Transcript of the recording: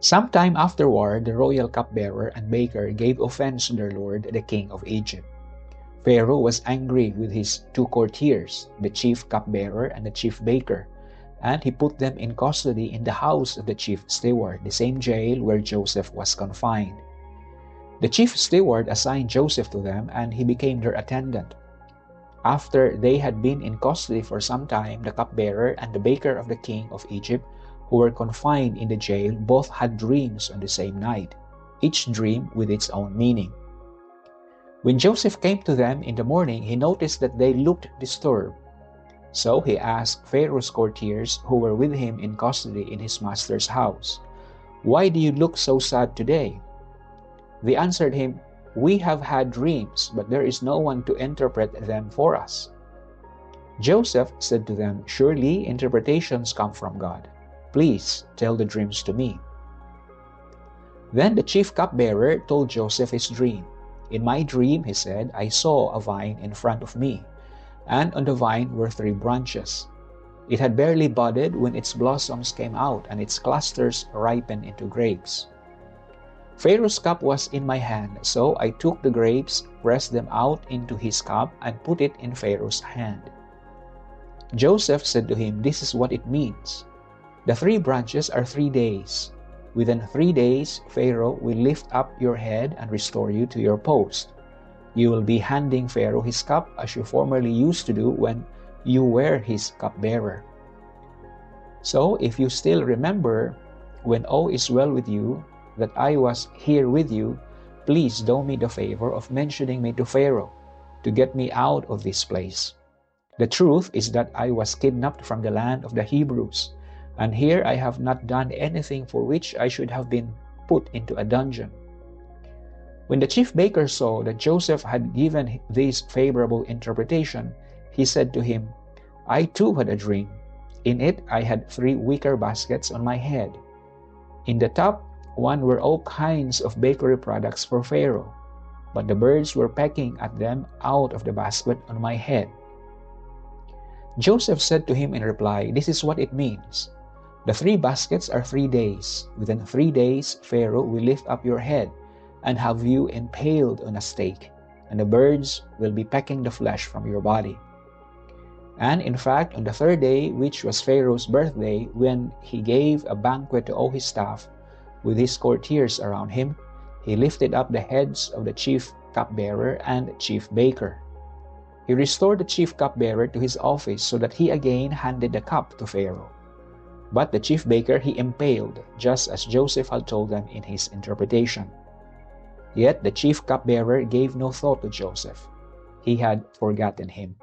Sometime afterward, the royal cupbearer and baker gave offense to their lord, the king of Egypt. Pharaoh was angry with his two courtiers, the chief cupbearer and the chief baker, and he put them in custody in the house of the chief steward, the same jail where Joseph was confined. The chief steward assigned Joseph to them, and he became their attendant. After they had been in custody for some time, the cupbearer and the baker of the king of Egypt, who were confined in the jail, both had dreams on the same night, each dream with its own meaning. When Joseph came to them in the morning, he noticed that they looked disturbed. So he asked Pharaoh's courtiers who were with him in custody in his master's house, "Why do you look so sad today?" They answered him, "We have had dreams, but there is no one to interpret them for us." Joseph said to them, "Surely interpretations come from God. Please tell the dreams to me." Then the chief cupbearer told Joseph his dream. "In my dream," he said, "I saw a vine in front of me, and on the vine were 3 branches. It had barely budded when its blossoms came out, and its clusters ripened into grapes. Pharaoh's cup was in my hand, so I took the grapes, pressed them out into his cup, and put it in Pharaoh's hand." Joseph said to him, "This is what it means. The 3 branches are 3 days. Within 3 days, Pharaoh will lift up your head and restore you to your post. You will be handing Pharaoh his cup as you formerly used to do when you were his cupbearer. So if you still remember, when all is well with you, that I was here with you, please do me the favor of mentioning me to Pharaoh to get me out of this place. The truth is that I was kidnapped from the land of the Hebrews, and here I have not done anything for which I should have been put into a dungeon." When the chief baker saw that Joseph had given this favorable interpretation, he said to him, "I too had a dream. In it I had 3 wicker baskets on my head. In the top one were all kinds of bakery products for Pharaoh, but the birds were pecking at them out of the basket on my head." Joseph said to him in reply, "This is what it means. The 3 baskets are 3 days. Within 3 days, Pharaoh will lift up your head and have you impaled on a stake, and the birds will be pecking the flesh from your body." And in fact, on the 3rd day, which was Pharaoh's birthday, when he gave a banquet to all his staff, with his courtiers around him, he lifted up the heads of the chief cupbearer and chief baker. He restored the chief cupbearer to his office so that he again handed the cup to Pharaoh. But the chief baker he impaled, just as Joseph had told them in his interpretation. Yet the chief cupbearer gave no thought to Joseph. He had forgotten him.